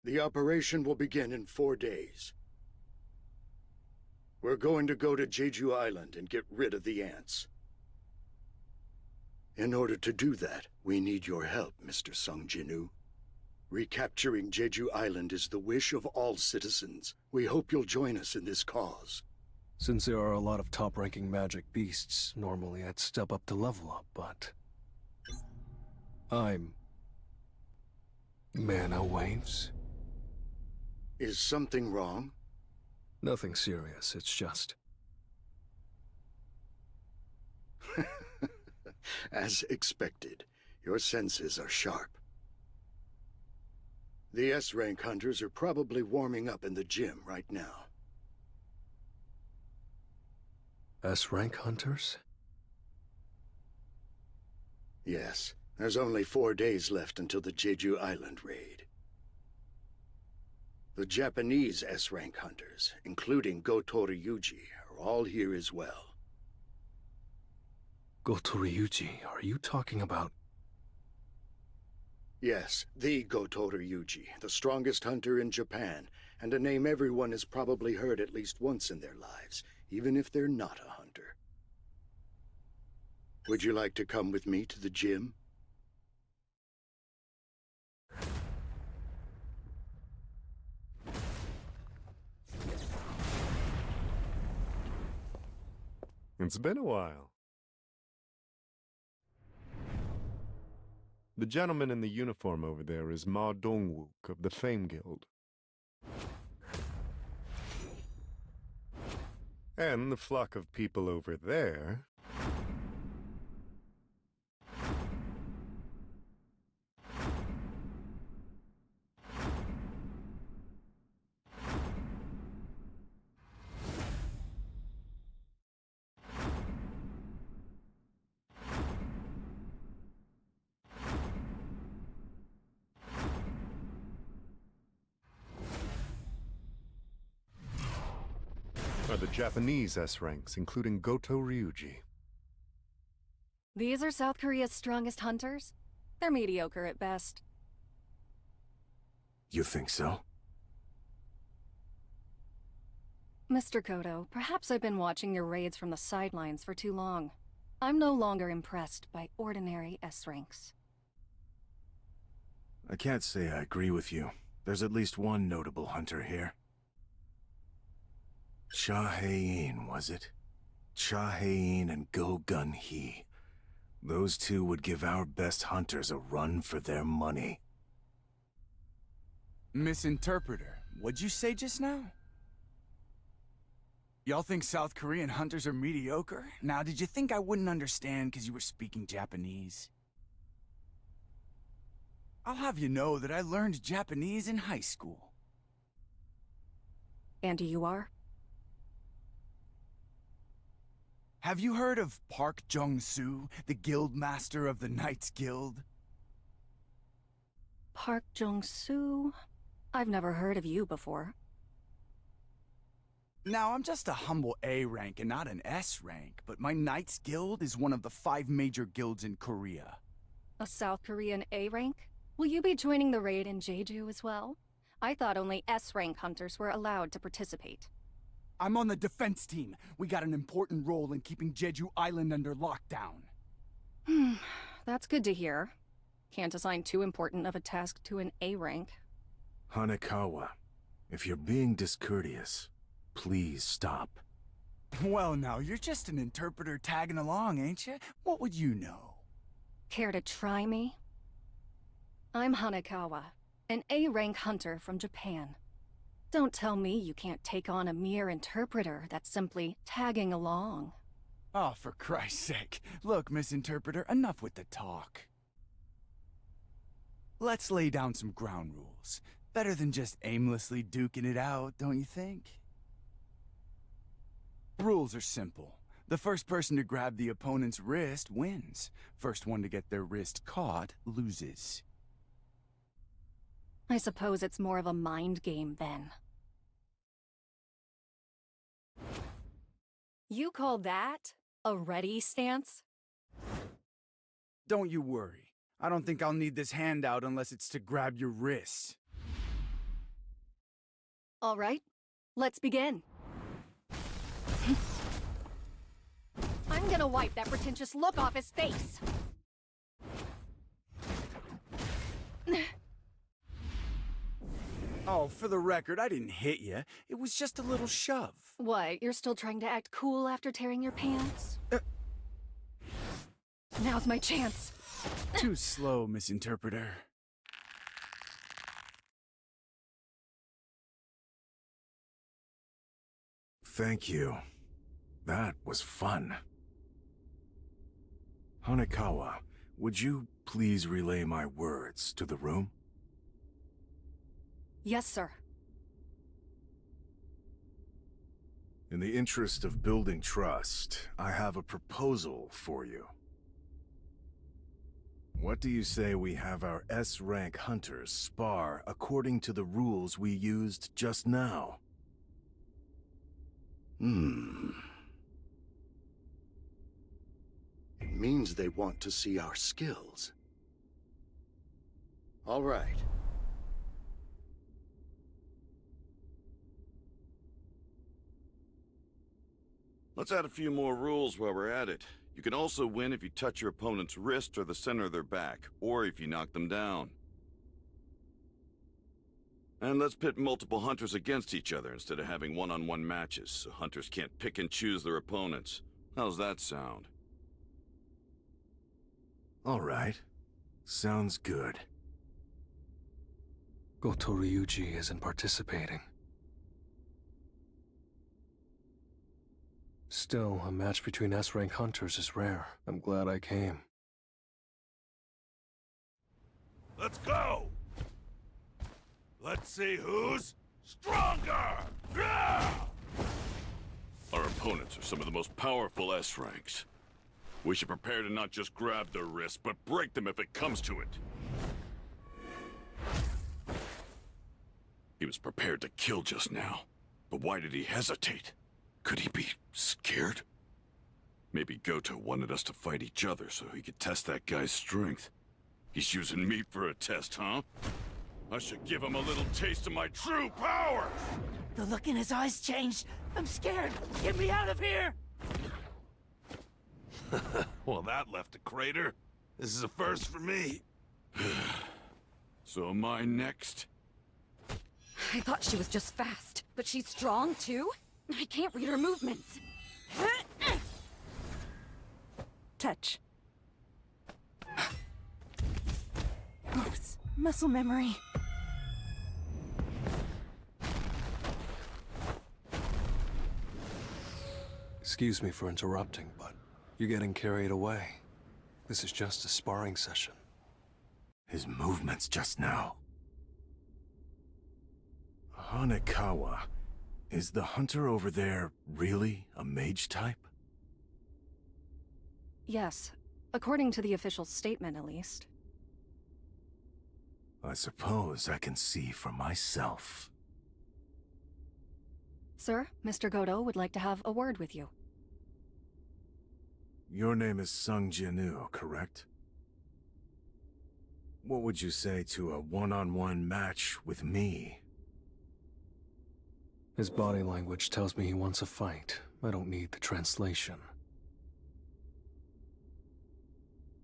The operation will begin in 4 days. We're going to go to Jeju Island and get rid of the ants. In order to do that, we need your help, Mr. Sung Jin-woo. Recapturing Jeju Island is the wish of all citizens. We hope you'll join us in this cause. Since there are a lot of top-ranking magic beasts, normally I'd step up to level up, but... I'm... Mana waves? Is something wrong? Nothing serious, it's just... As expected, your senses are sharp. The S-rank hunters are probably warming up in the gym right now. S-rank hunters? Yes, there's only 4 days left until the Jeju Island raid. The Japanese S-rank hunters, including Goto Ryuji, are all here as well. Goto Ryuji, are you talking about... Yes, the Goto Ryuji, the strongest hunter in Japan, and a name everyone has probably heard at least once in their lives, even if they're not a hunter. Would you like to come with me to the gym? It's been a while. The gentleman in the uniform over there is Ma Dongwook of the Fame Guild. And the flock of people over there... are the Japanese S-ranks, including Goto Ryuji. These are South Korea's strongest hunters? They're mediocre at best. You think so? Mr. Goto, perhaps I've been watching your raids from the sidelines for too long. I'm no longer impressed by ordinary S-ranks. I can't say I agree with you. There's at least one notable hunter here. Cha Hae-in, was it? Cha Hae-in and Go Gun-hee. Those two would give our best hunters a run for their money. Misinterpreter, what'd you say just now? Y'all think South Korean hunters are mediocre? Now, did you think I wouldn't understand because you were speaking Japanese? I'll have you know that I learned Japanese in high school. And you are? Have you heard of Park Jung-soo, the guild master of the Knights Guild? Park Jung-soo? I've never heard of you before. Now, I'm just a humble A rank and not an S rank, but my Knights Guild is one of the 5 major guilds in Korea. A South Korean A rank? Will you be joining the raid in Jeju as well? I thought only S rank hunters were allowed to participate. I'm on the defense team. We got an important role in keeping Jeju Island under lockdown. That's good to hear. Can't assign too important of a task to an A rank. Hanekawa, if you're being discourteous, please stop. Well, now, you're just an interpreter tagging along, ain't you? What would you know? Care to try me? I'm Hanekawa, an A-rank hunter from Japan. Don't tell me you can't take on a mere interpreter that's simply tagging along. Oh, for Christ's sake. Look, Misinterpreter, enough with the talk. Let's lay down some ground rules. Better than just aimlessly duking it out, don't you think? Rules are simple. The first person to grab the opponent's wrist wins. First one to get their wrist caught loses. I suppose it's more of a mind game then. You call that a ready stance? Don't you worry. I don't think I'll need this handout unless it's to grab your wrist. All right, let's begin. I'm gonna wipe that pretentious look off his face. Oh, for the record, I didn't hit you. It was just a little shove. What, you're still trying to act cool after tearing your pants? Now's my chance. Too slow, misinterpreter. Thank you. That was fun. Hanekawa, would you please relay my words to the room? Yes, sir. In the interest of building trust, I have a proposal for you. What do you say we have our S-rank hunters spar according to the rules we used just now? It means they want to see our skills. All right. Let's add a few more rules while we're at it. You can also win if you touch your opponent's wrist or the center of their back, or if you knock them down. And let's pit multiple hunters against each other instead of having one-on-one matches, so hunters can't pick and choose their opponents. How's that sound? All right. Sounds good. Goto Ryuji isn't participating. Still, a match between S-rank hunters is rare. I'm glad I came. Let's go! Let's see who's stronger! Yeah! Our opponents are some of the most powerful S-ranks. We should prepare to not just grab their wrists, but break them if it comes to it. He was prepared to kill just now, but why did he hesitate? Could he be scared? Maybe Goto wanted us to fight each other so he could test that guy's strength. He's using me for a test, huh? I should give him a little taste of my true power! The look in his eyes changed. I'm scared. Get me out of here! Well, that left a crater. This is a first for me. So am I next? I thought she was just fast, but she's strong too? I can't read her movements. Touch. Oops. Muscle memory. Excuse me for interrupting, but you're getting carried away. This is just a sparring session. His movements just now. Hanekawa, is the hunter over there really a mage type? Yes, according to the official statement at least. I suppose I can see for myself. Sir, Mr. Goto would like to have a word with you. Your name is Sung Jin-woo, correct? What would you say to a one-on-one match with me? His body language tells me he wants a fight. I don't need the translation.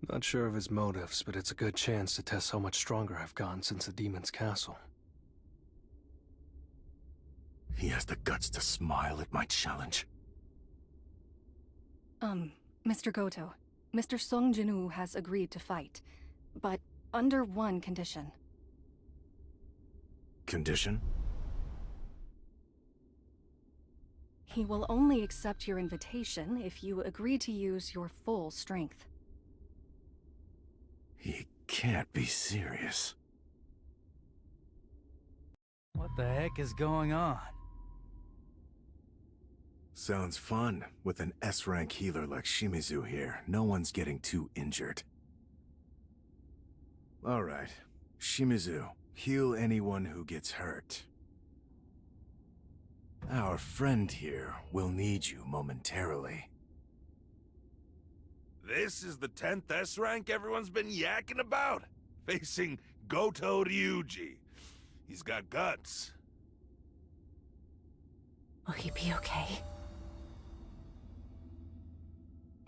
Not sure of his motives, but it's a good chance to test how much stronger I've gotten since the Demon's Castle. He has the guts to smile at my challenge. Mr. Goto, Mr. Sung Jin-woo has agreed to fight, but under one condition. Condition? He will only accept your invitation if you agree to use your full strength. He can't be serious. What the heck is going on? Sounds fun. With an S-rank healer like Shimizu here, no one's getting too injured. Alright. Shimizu, heal anyone who gets hurt. Our friend here will need you momentarily. This is the 10th S rank everyone's been yakking about. Facing Goto Ryuji. He's got guts. Will he be okay?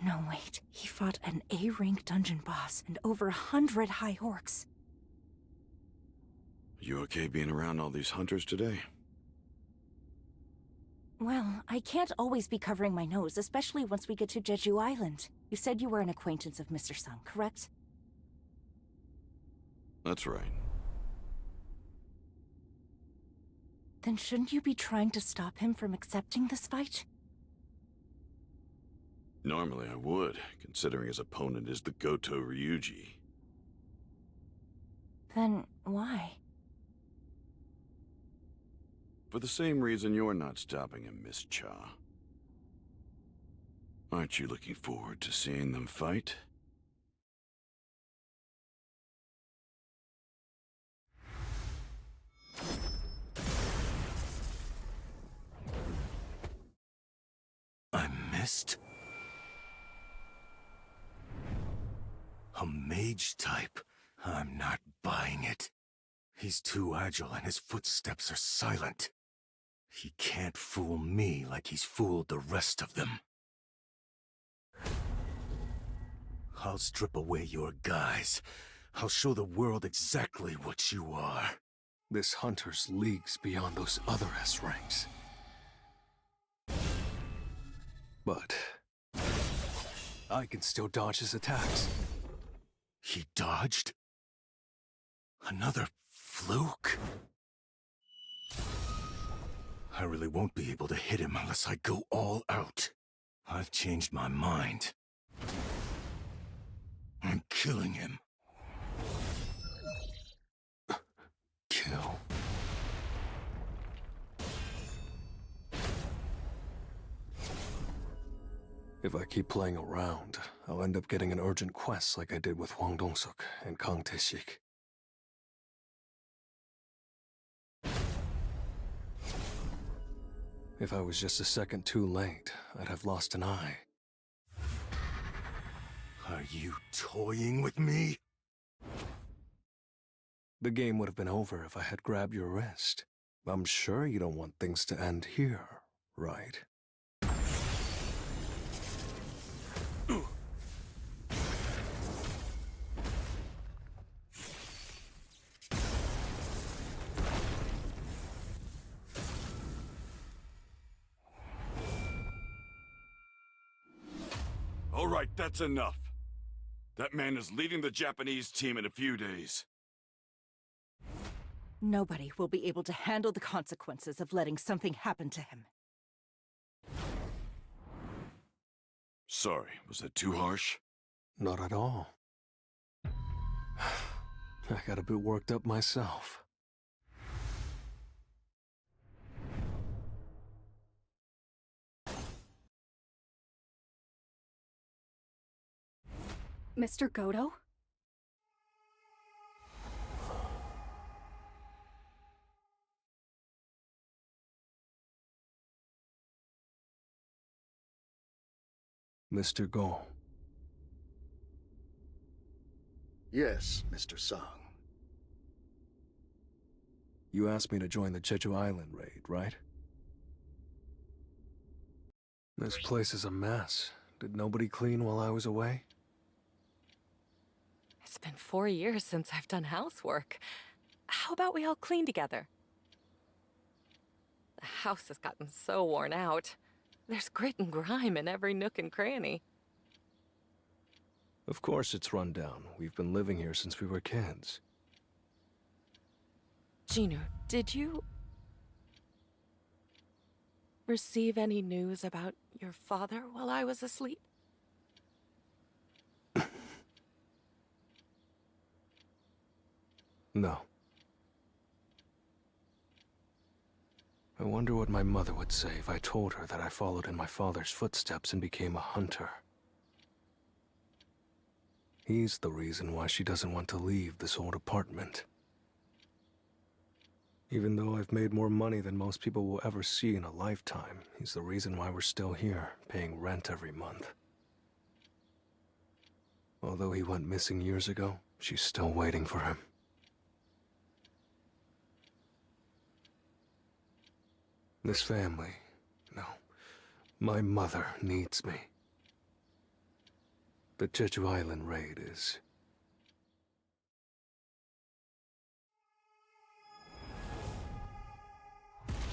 No, wait. He fought an A-rank dungeon boss and over 100 high orcs. You okay being around all these hunters today? Well, I can't always be covering my nose, especially once we get to Jeju Island. You said you were an acquaintance of Mr. Sung, correct? That's right. Then shouldn't you be trying to stop him from accepting this fight? Normally I would, considering his opponent is the Goto Ryuji. Then why? For the same reason you're not stopping him, Miss Cha. Aren't you looking forward to seeing them fight? I missed? A mage type? I'm not buying it. He's too agile and his footsteps are silent. He can't fool me like he's fooled the rest of them. I'll strip away your guise. I'll show the world exactly what you are. This hunter's leagues beyond those other S ranks. But I can still dodge his attacks. He dodged? Another fluke? I really won't be able to hit him unless I go all out. I've changed my mind. I'm killing him. Kill. If I keep playing around, I'll end up getting an urgent quest like I did with Hwang Dong-suk and Kang Tae-sik. If I was just a second too late, I'd have lost an eye. Are you toying with me? The game would have been over if I had grabbed your wrist. I'm sure you don't want things to end here, right? All right, that's enough. That man is leading the Japanese team in a few days. Nobody will be able to handle the consequences of letting something happen to him. Sorry, was that too harsh? Not at all. I got a bit worked up myself. Mr. Goto? Mr. Go. Yes, Mr. Sung. You asked me to join the Jeju Island raid, right? This place is a mess. Did nobody clean while I was away? It's been 4 years since I've done housework. How about we all clean together? The house has gotten so worn out. There's grit and grime in every nook and cranny. Of course it's run down. We've been living here since we were kids. Jinwoo, did you receive any news about your father while I was asleep? No. I wonder what my mother would say if I told her that I followed in my father's footsteps and became a hunter. He's the reason why she doesn't want to leave this old apartment. Even though I've made more money than most people will ever see in a lifetime, he's the reason why we're still here, paying rent every month. Although he went missing years ago, she's still waiting for him. This family, My mother needs me. The Jeju Island raid is...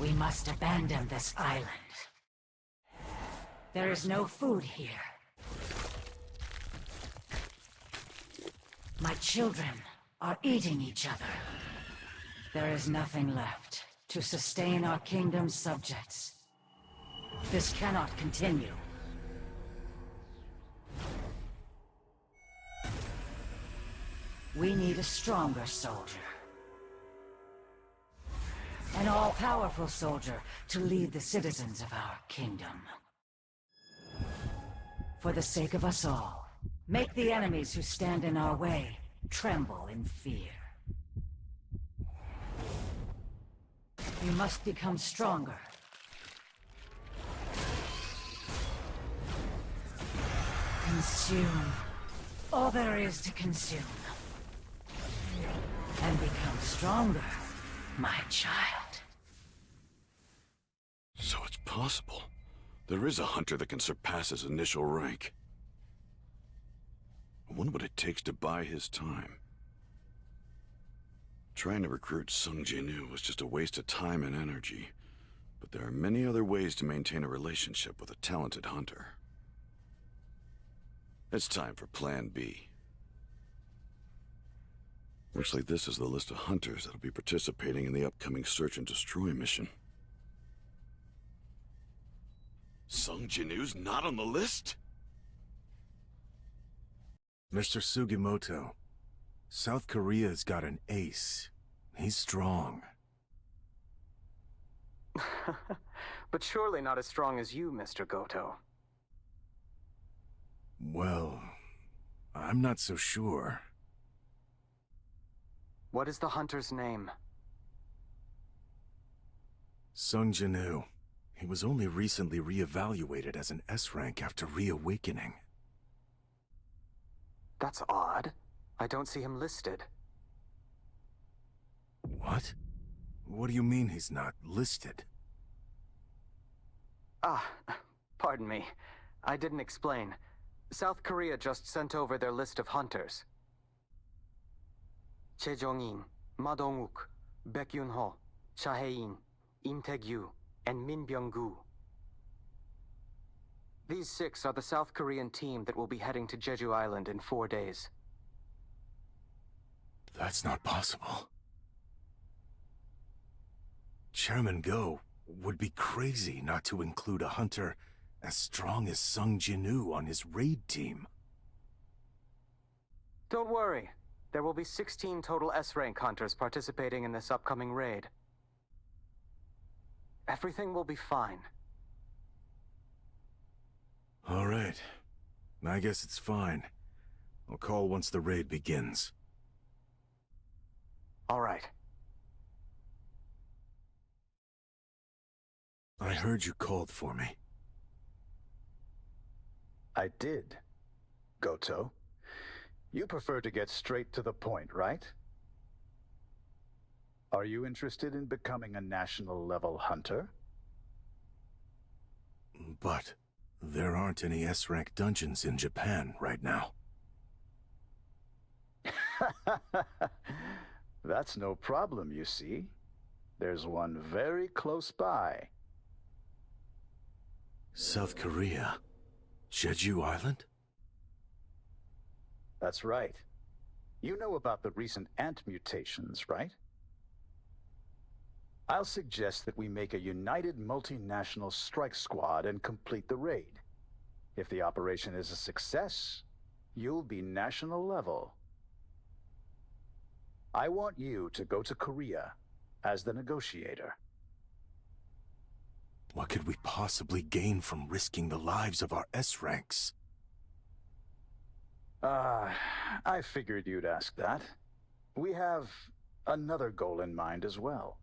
We must abandon this island. There is no food here. My children are eating each other. There is nothing left to sustain our kingdom's subjects. This cannot continue. We need a stronger soldier. An all-powerful soldier to lead the citizens of our kingdom. For the sake of us all, make the enemies who stand in our way tremble in fear. You must become stronger. Consume all there is to consume. And become stronger, my child. So it's possible. There is a hunter that can surpass his initial rank. I wonder what it takes to buy his time. Trying to recruit Sung Jin-woo was just a waste of time and energy. But there are many other ways to maintain a relationship with a talented hunter. It's time for Plan B. Looks like this is the list of hunters that'll be participating in the upcoming Search and Destroy mission. Sung Jin-woo's not on the list? Mr. Sugimoto, South Korea's got an ace. He's strong. But surely not as strong as you, Mr. Goto. Well, I'm not so sure. What is the hunter's name? Sung Jin-woo. He was only recently re-evaluated as an S-rank after reawakening. That's odd. I don't see him listed. What? What do you mean he's not listed? Ah, pardon me. I didn't explain. South Korea just sent over their list of hunters. Che Jong-in, Ma Dong-wook, Baek Yun-ho, Cha Hae-in, Im Tae-gyu, and Min Byung-gu. These 6 are the South Korean team that will be heading to Jeju Island in 4 days. That's not possible. Chairman Go would be crazy not to include a hunter as strong as Sung Jin-woo on his raid team. Don't worry. There will be 16 total S-rank hunters participating in this upcoming raid. Everything will be fine. All right. I guess it's fine. I'll call once the raid begins. All right. I heard you called for me. I did, Goto. You prefer to get straight to the point, right? Are you interested in becoming a national-level hunter? But there aren't any S-rank dungeons in Japan right now. That's no problem, you see. There's one very close by. South Korea? Jeju Island? That's right. You know about the recent ant mutations, right? I'll suggest that we make a united multinational strike squad and complete the raid. If the operation is a success, you'll be national level. I want you to go to Korea as the negotiator. What could we possibly gain from risking the lives of our S-ranks? I figured you'd ask that. We have another goal in mind as well.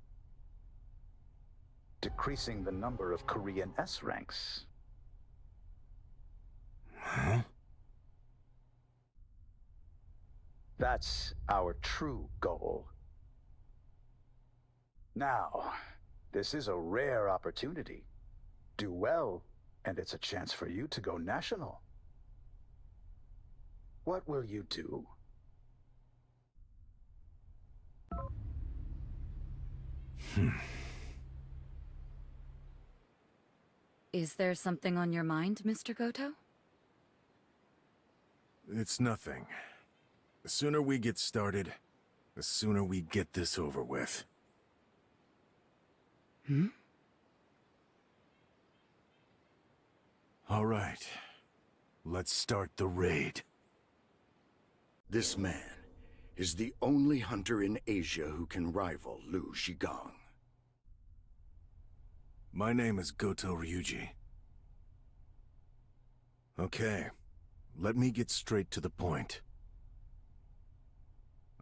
Decreasing the number of Korean S-ranks. Huh? That's our true goal. Now, this is a rare opportunity. Do well, And it's a chance for you to go national. What will you do? Is there something on your mind, Mr. Goto? It's nothing. The sooner we get started, the sooner we get this over with. All right. Let's start the raid. This man is the only hunter in Asia who can rival Liu Zhigang. My name is Goto Ryuji. Okay, let me get straight to the point.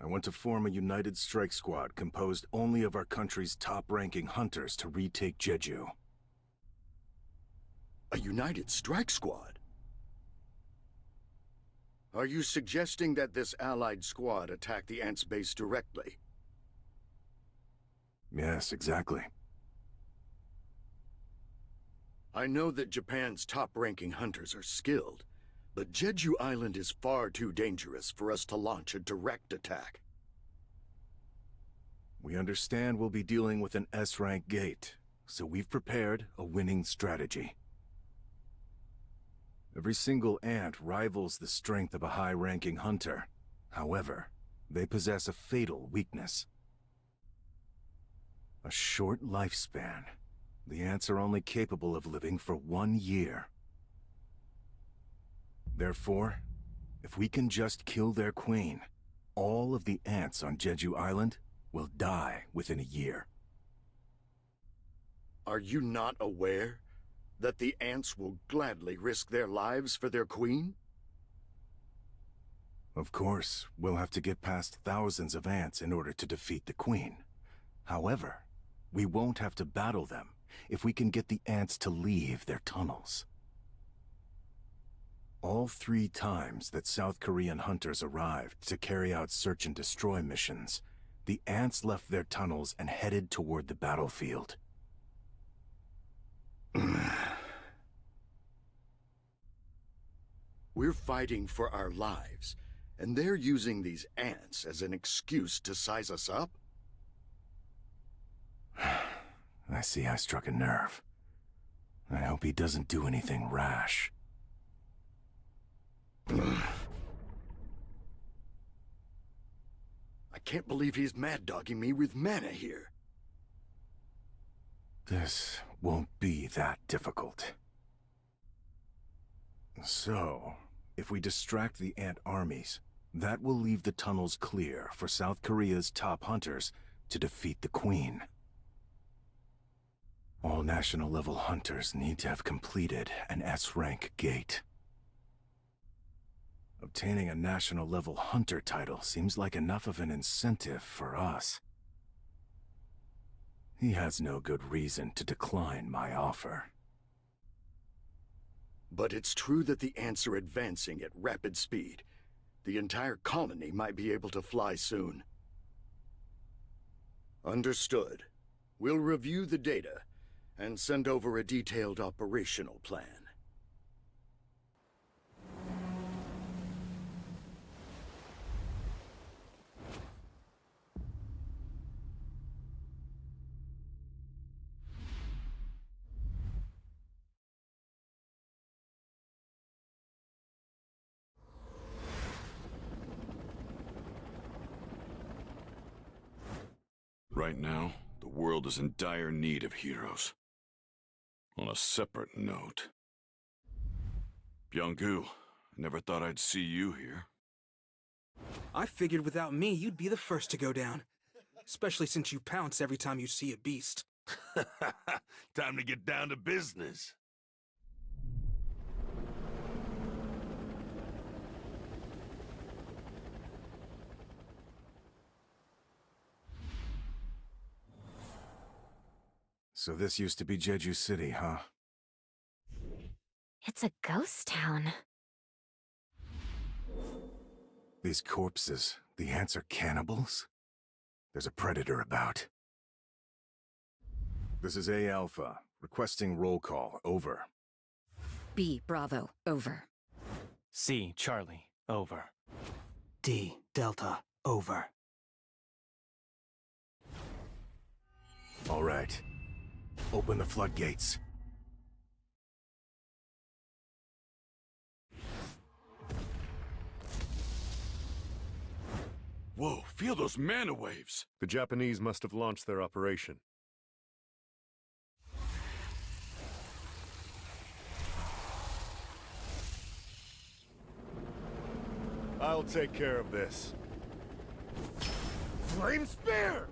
I want to form a united strike squad composed only of our country's top-ranking hunters to retake Jeju. A united strike squad? Are you suggesting that this allied squad attack the Ants' base directly? Yes, exactly. I know that Japan's top-ranking hunters are skilled, but Jeju Island is far too dangerous for us to launch a direct attack. We understand we'll be dealing with an S-rank gate, so we've prepared a winning strategy. Every single ant rivals the strength of a high-ranking hunter. However, they possess a fatal weakness. A short lifespan. The ants are only capable of living for 1 year. Therefore, if we can just kill their queen, all of the ants on Jeju Island will die within a year. Are you not aware that the ants will gladly risk their lives for their queen? Of course, we'll have to get past thousands of ants in order to defeat the queen. However, we won't have to battle them if we can get the ants to leave their tunnels. All 3 times that South Korean hunters arrived to carry out search and destroy missions, the ants left their tunnels and headed toward the battlefield. We're fighting for our lives, and they're using these ants as an excuse to size us up? I see I struck a nerve. I hope he doesn't do anything rash. I can't believe he's mad-dogging me with mana here. This won't be that difficult. So, if we distract the ant armies, that will leave the tunnels clear for South Korea's top hunters to defeat the queen. All national-level hunters need to have completed an S-rank gate. Obtaining a national-level hunter title seems like enough of an incentive for us. He has no good reason to decline my offer. But it's true that the ants are advancing at rapid speed. The entire colony might be able to fly soon. Understood. We'll review the data and send over a detailed operational plan. Right now, the world is in dire need of heroes. On a separate note, Byung-gu, I never thought I'd see you here. I figured without me, you'd be the first to go down. Especially since you pounce every time you see a beast. Time to get down to business. So this used to be Jeju City, huh? It's a ghost town. These corpses, the ants are cannibals? There's a predator about. This is A Alpha, requesting roll call, over. B, Bravo, over. C, Charlie, over. D, Delta, over. All right. Open the floodgates. Whoa, feel those mana waves! The Japanese must have launched their operation. I'll take care of this. Flame Spear!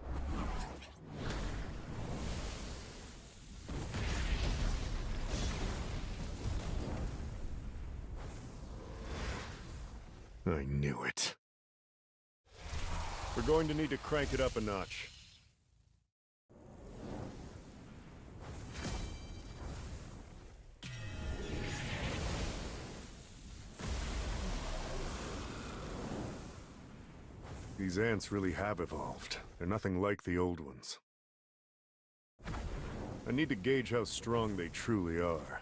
I knew it. We're going to need to crank it up a notch. These ants really have evolved. They're nothing like the old ones. I need to gauge how strong they truly are.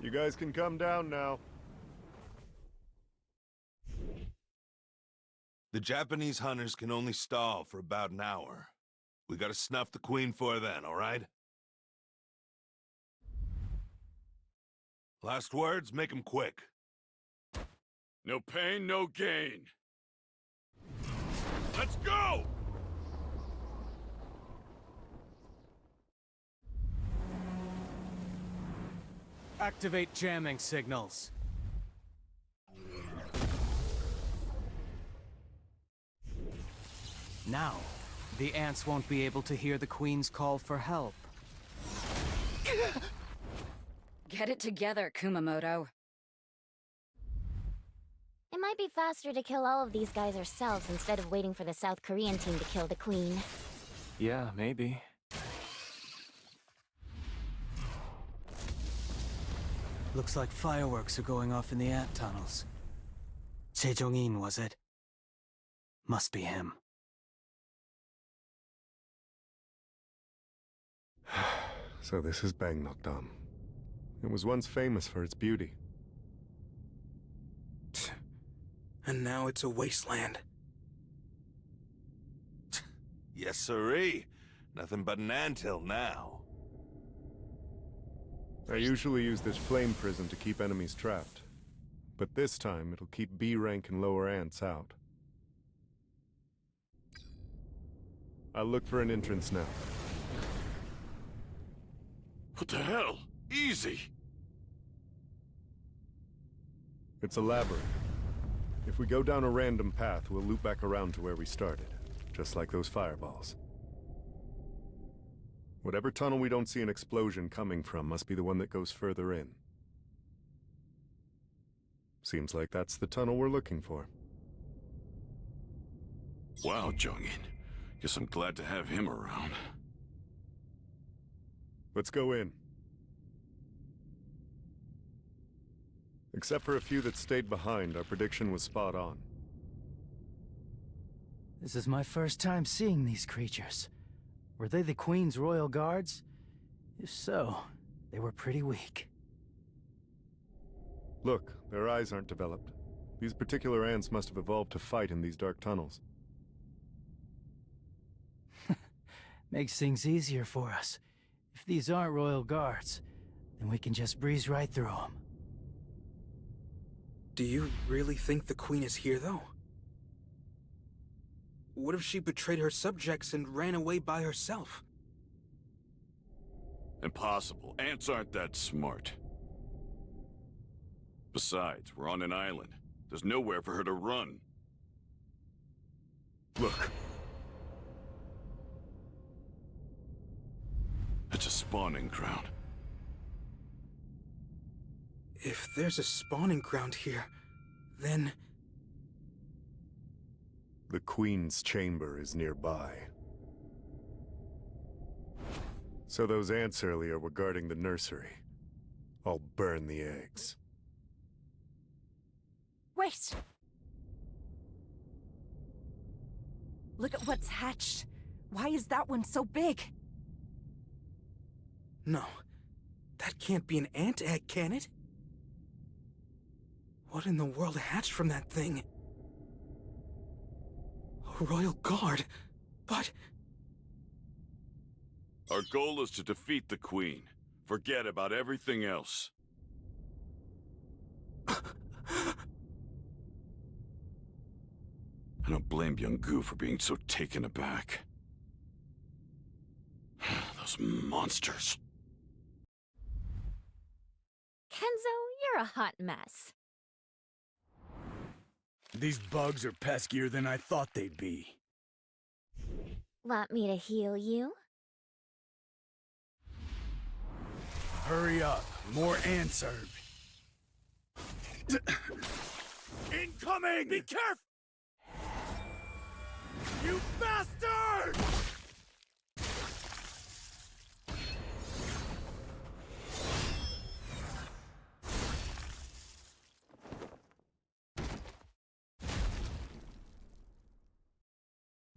You guys can come down now. The Japanese hunters can only stall for about an hour. We gotta snuff the queen for then, all right? Last words, make 'em quick. No pain, no gain. Let's go! Activate jamming signals. Now, the ants won't be able to hear the Queen's call for help. Get it together, Kumamoto. It might be faster to kill all of these guys ourselves instead of waiting for the South Korean team to kill the Queen. Yeah, maybe. Looks like fireworks are going off in the ant tunnels. Sejong-in, was it? Must be him. So this is Bangnok-dam. It was once famous for its beauty. And now it's a wasteland. Yes, sirree. Nothing but an anthill now. I usually use this flame prism to keep enemies trapped. But this time, it'll keep B rank and lower ants out. I'll look for an entrance now. What the hell? Easy! It's a labyrinth. If we go down a random path, we'll loop back around to where we started. Just like those fireballs. Whatever tunnel we don't see an explosion coming from must be the one that goes further in. Seems like that's the tunnel we're looking for. Wow, Jong-in. Guess I'm glad to have him around. Let's go in. Except for a few that stayed behind, our prediction was spot on. This is my first time seeing these creatures. Were they the Queen's royal guards? If so, they were pretty weak. Look, their eyes aren't developed. These particular ants must have evolved to fight in these dark tunnels. Makes things easier for us. If these aren't royal guards, then we can just breeze right through them. Do you really think the Queen is here, though? What if she betrayed her subjects and ran away by herself? Impossible. Ants aren't that smart. Besides, we're on an island. There's nowhere for her to run. Look. It's a spawning ground. If there's a spawning ground here, then... The Queen's chamber is nearby. So those ants earlier were guarding the nursery. I'll burn the eggs. Wait! Look at what's hatched. Why is that one so big? No. That can't be an ant egg, can it? What in the world hatched from that thing? A royal guard? But... Our goal is to defeat the Queen. Forget about everything else. I don't blame young Gu for being so taken aback. Those monsters. Kenzo, you're a hot mess. These bugs are peskier than I thought they'd be. Want me to heal you? Hurry up. More ants are... Incoming! Be careful! You bastard!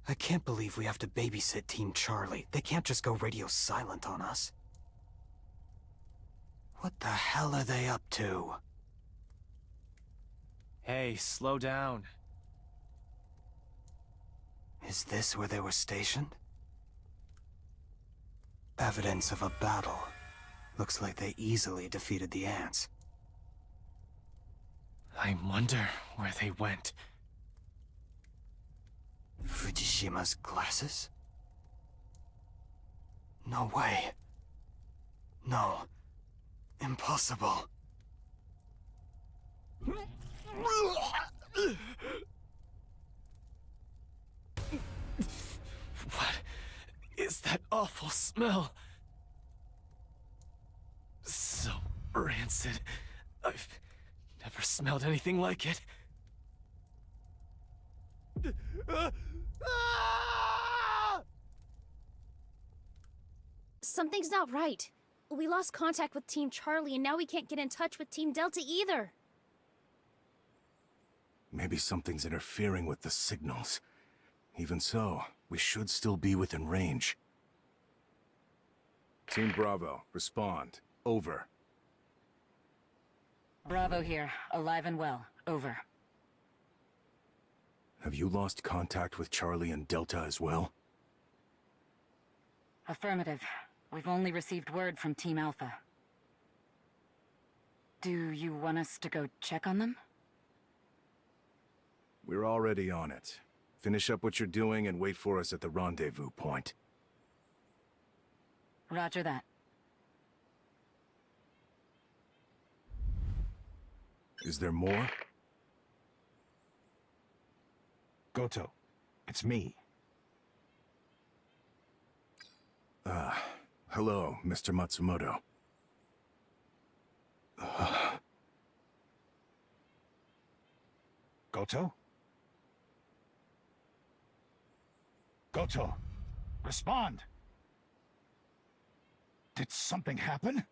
I can't believe we have to babysit Team Charlie. They can't just go radio silent on us. What the hell are they up to? Hey, slow down. Is this where they were stationed? Evidence of a battle. Looks like they easily defeated the ants. I wonder where they went. Fujishima's glasses? No way. No. Impossible. What is that awful smell? So rancid. I've never smelled anything like it. Something's not right. We lost contact with Team Charlie, and now we can't get in touch with Team Delta either. Maybe something's interfering with the signals. Even so, we should still be within range. Team Bravo, respond. Over. Bravo here, alive and well. Over. Have you lost contact with Charlie and Delta as well? Affirmative. We've only received word from Team Alpha. Do you want us to go check on them? We're already on it. Finish up what you're doing and wait for us at the rendezvous point. Roger that. Is there more? Goto, it's me. Hello, Mr. Matsumoto. Goto? Goto, respond! Did something happen?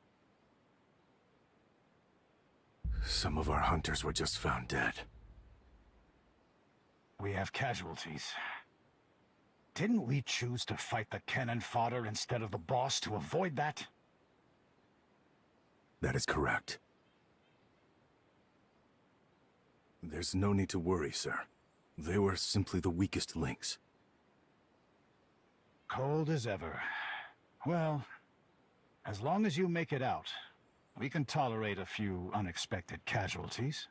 Some of our hunters were just found dead. We have casualties. Didn't we choose to fight the cannon fodder instead of the boss to avoid that? That is correct. There's no need to worry, sir. They were simply the weakest links. Cold as ever. Well, as long as you make it out, we can tolerate a few unexpected casualties.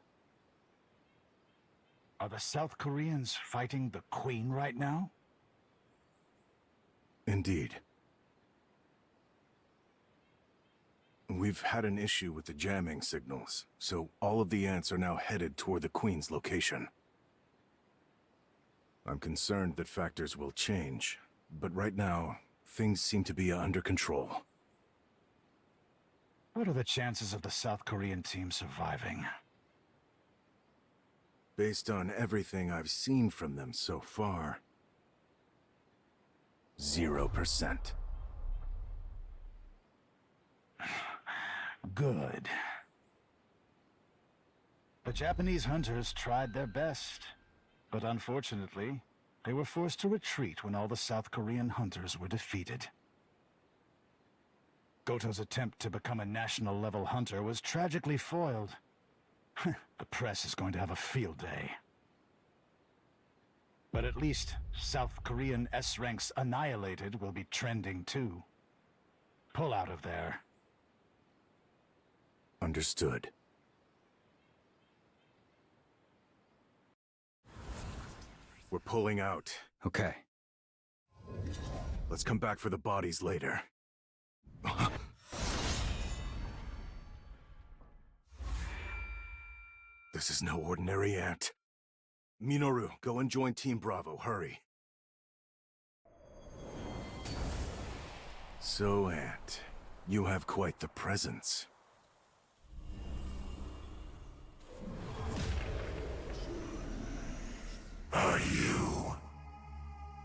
Are the South Koreans fighting the Queen right now? Indeed. We've had an issue with the jamming signals, so all of the ants are now headed toward the Queen's location. I'm concerned that factors will change, but right now, things seem to be under control. What are the chances of the South Korean team surviving? Based on everything I've seen from them so far, 0%. Good. The Japanese hunters tried their best, but unfortunately, they were forced to retreat when all the South Korean hunters were defeated. Goto's attempt to become a national-level hunter was tragically foiled. The press is going to have a field day. But at least South Korean S-ranks annihilated will be trending too. Pull out of there. Understood. We're pulling out. Okay. Let's come back for the bodies later. This is no ordinary ant. Minoru, go and join Team Bravo, hurry. So, Ant, you have quite the presence. Are you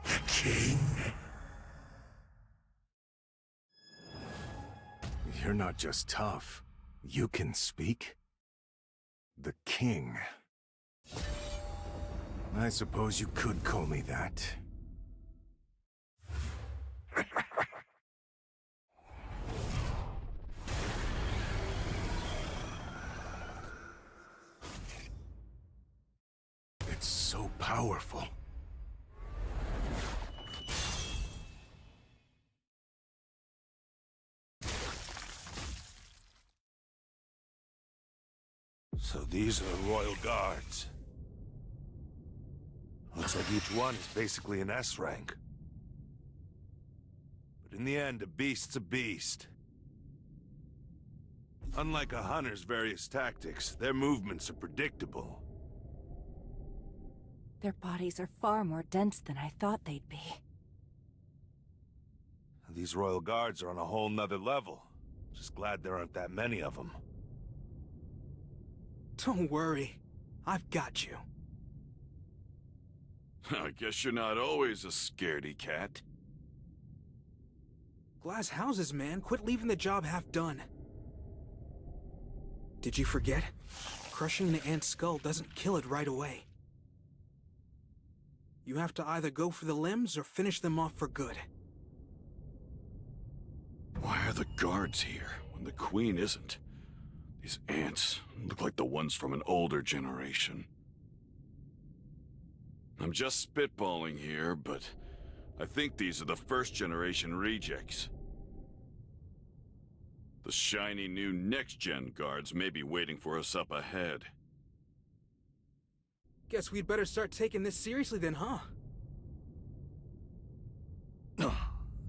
the king? You're not just tough. You can speak? The king. I suppose you could call me that. It's so powerful. So these are royal guards. Looks like each one is basically an S rank. But in the end, a beast's a beast. Unlike a hunter's various tactics, their movements are predictable. Their bodies are far more dense than I thought they'd be. These royal guards are on a whole nother level. Just glad there aren't that many of them. Don't worry. I've got you. I guess you're not always a scaredy cat. Glass houses, man. Quit leaving the job half done. Did you forget? Crushing the ant's skull doesn't kill it right away. You have to either go for the limbs or finish them off for good. Why are the guards here when the queen isn't? These ants look like the ones from an older generation. I'm just spitballing here, but I think these are the first-generation rejects. The shiny new next-gen guards may be waiting for us up ahead. Guess we'd better start taking this seriously then, huh?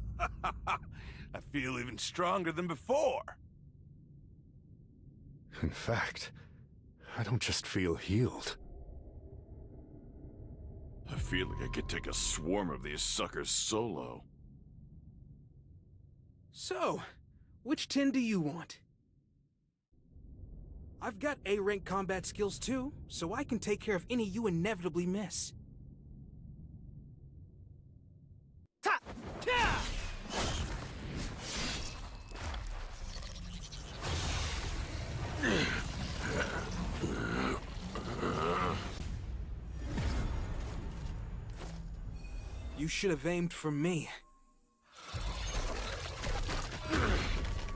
I feel even stronger than before. In fact, I don't just feel healed. I feel like I could take a swarm of these suckers solo. So, which tin do you want? I've got A-rank combat skills too, so I can take care of any you inevitably miss. Ta! Ta! You should have aimed for me.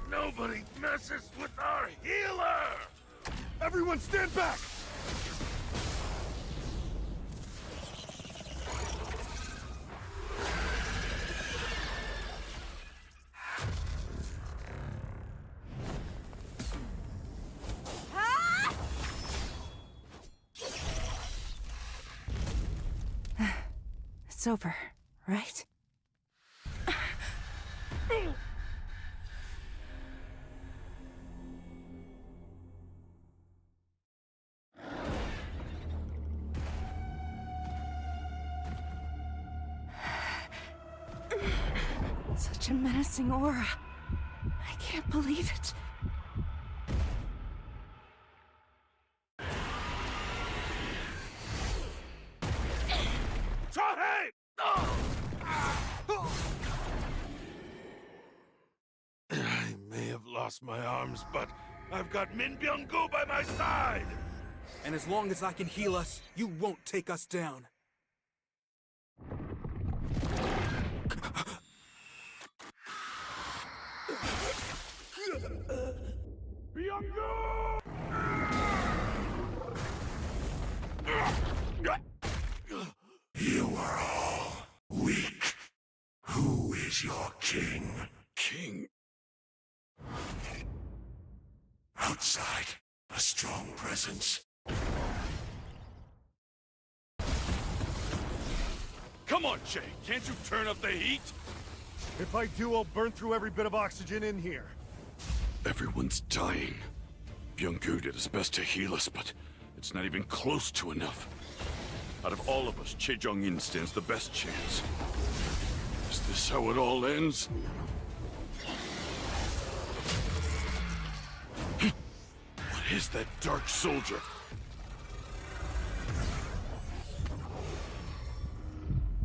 Nobody messes with our healer! Everyone stand back! It's over, right? Such a menacing aura. I can't believe it. I may have lost my arms, but I've got Min Byung-gu by my side! And as long as I can heal us, you won't take us down. You are all weak. Who is your king? King? Outside, a strong presence. Come on, Jay. Can't you turn up the heat? If I do, I'll burn through every bit of oxygen in here. Everyone's dying. Byung-gu did his best to heal us, but it's not even close to enough. Out of all of us, Chejong-in stands the best chance. Is this how it all ends? What is that dark soldier?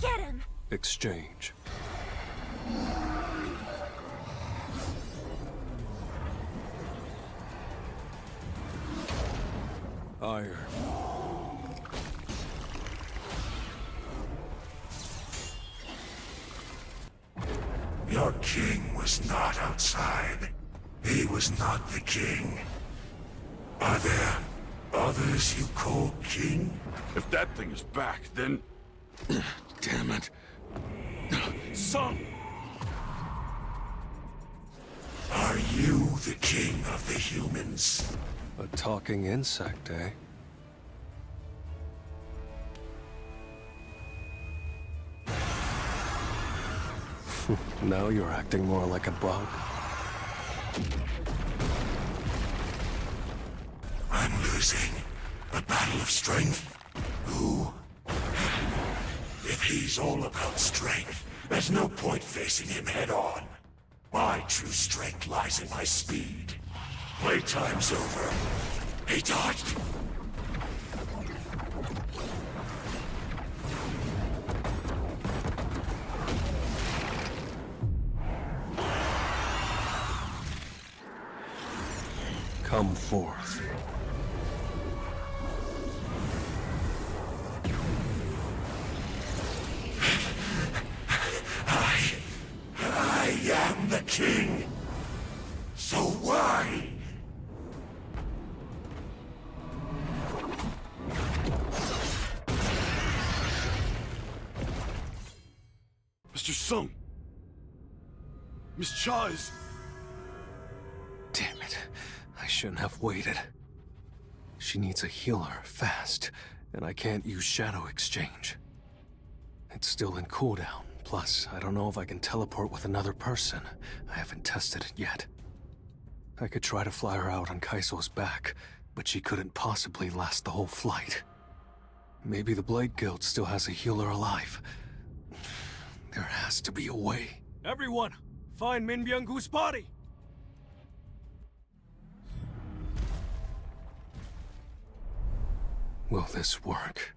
Get him! Exchange. Iron. Your king was not outside. He was not the king. Are there others you call king? If that thing is back, then... Damn it. Sung! Are you the king of the humans? A talking insect, eh? Now you're acting more like a bug. I'm losing. A battle of strength? Who? If he's all about strength, there's no point facing him head on. My true strength lies in my speed. Playtime's over. He dodged. Come forth. I am the king. So why? Mr. Sung! Miss Cha is... Damn it. I shouldn't have waited. She needs a healer, fast, and I can't use Shadow Exchange. It's still in cooldown, plus I don't know if I can teleport with another person. I haven't tested it yet. I could try to fly her out on Kaiso's back, but she couldn't possibly last the whole flight. Maybe the Blade Guild still has a healer alive. There has to be a way. Everyone, find Min Byung-gu's body! Will this work?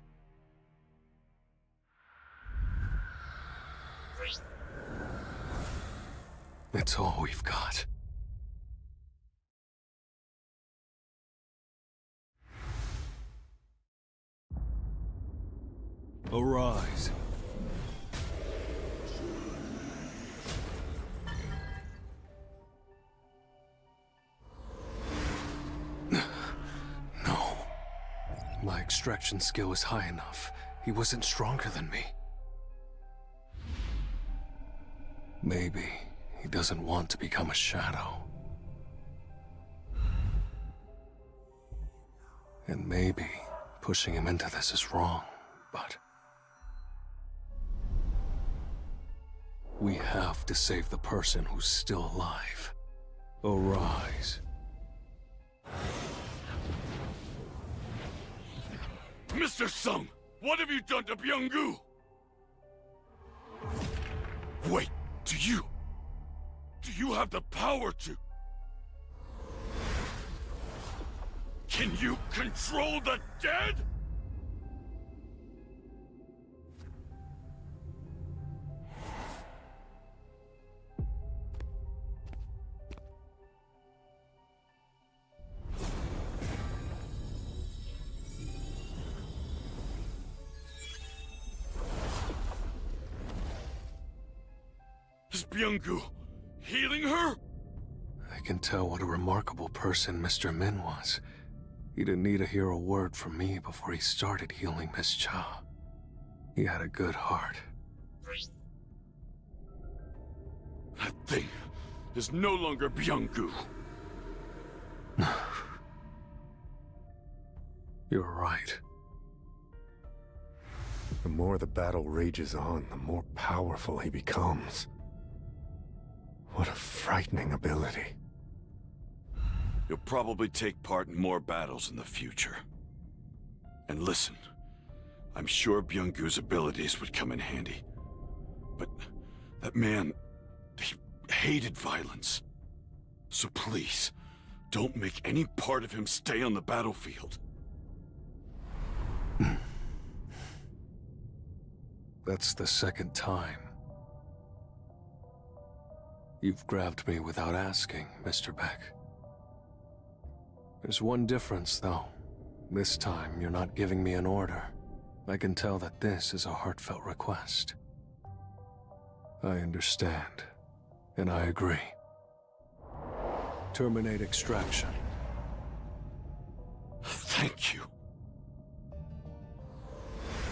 It's all we've got. Arise. No. My extraction skill is high enough. He wasn't stronger than me. Maybe he doesn't want to become a shadow. And maybe pushing him into this is wrong, but... we have to save the person who's still alive. Arise. Mr. Sung! What have you done to Byung-gu? Wait, do you have the power to... Can you control the dead? Byung-gu healing her? I can tell what a remarkable person Mr. Min was. He didn't need to hear a word from me before he started healing Miss Cha. He had a good heart. That thing is no longer Byung-gu. You're right. The more the battle rages on, the more powerful he becomes. What a frightening ability. You'll probably take part in more battles in the future. And listen, I'm sure Byung-gu's abilities would come in handy. But that man, he hated violence. So please, don't make any part of him stay on the battlefield. That's the second time. You've grabbed me without asking, Mr. Beck. There's one difference, though. This time, you're not giving me an order. I can tell that this is a heartfelt request. I understand, and I agree. Terminate extraction. Thank you.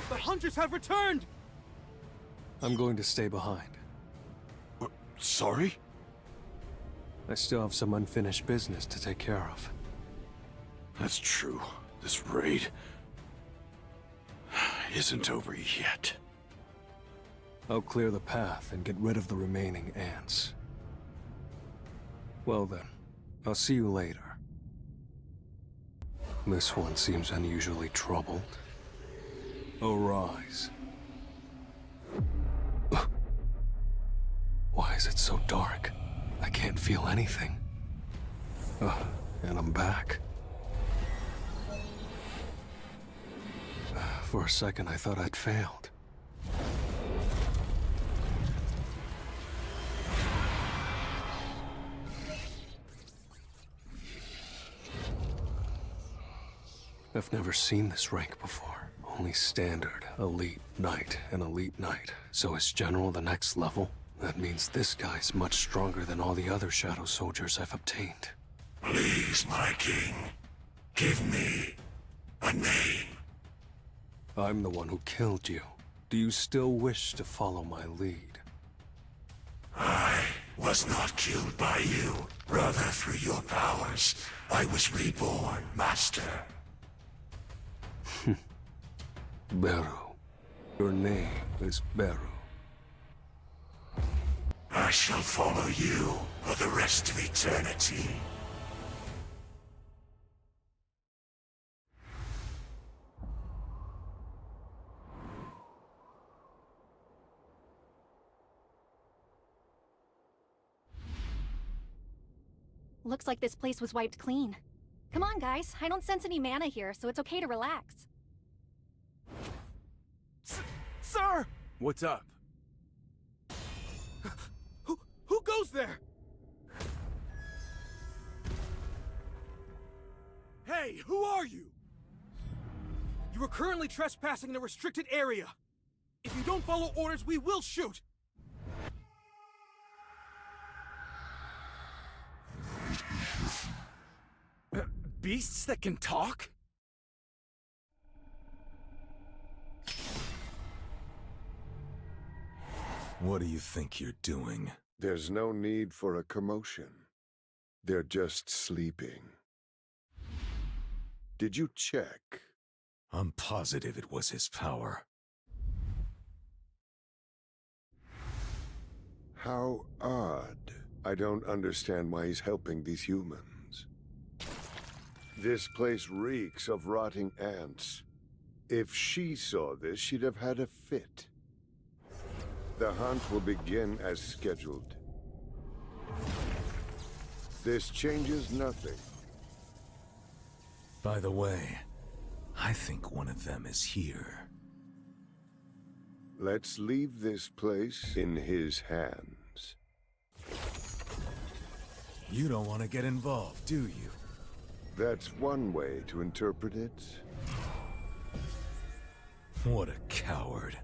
The hunters have returned! I'm going to stay behind. Sorry? I still have some unfinished business to take care of. That's true. This raid isn't over yet. I'll clear the path and get rid of the remaining ants. Well then, I'll see you later. This one seems unusually troubled. Arise. Why is it so dark? I can't feel anything. And I'm back. For a second, I thought I'd failed. I've never seen this rank before. Only standard, elite knight, and elite knight. So is general the next level? That means this guy's much stronger than all the other shadow soldiers I've obtained. Please, my king, give me a name. I'm the one who killed you. Do you still wish to follow my lead? I was not killed by you. Rather, through your powers, I was reborn, master. Beru. Your name is Beru. I shall follow you for the rest of eternity. Looks like this place was wiped clean. Come on, guys. I don't sense any mana here, so it's okay to relax. Sir! What's up? Who goes there? Hey, who are you? You are currently trespassing in a restricted area. If you don't follow orders, we will shoot. Beasts that can talk? What do you think you're doing? There's no need for a commotion. They're just sleeping. Did you check? I'm positive it was his power. How odd. I don't understand why he's helping these humans. This place reeks of rotting ants. If she saw this, she'd have had a fit. The hunt will begin as scheduled. This changes nothing. By the way, I think one of them is here. Let's leave this place in his hands. You don't want to get involved, do you? That's one way to interpret it. What a coward.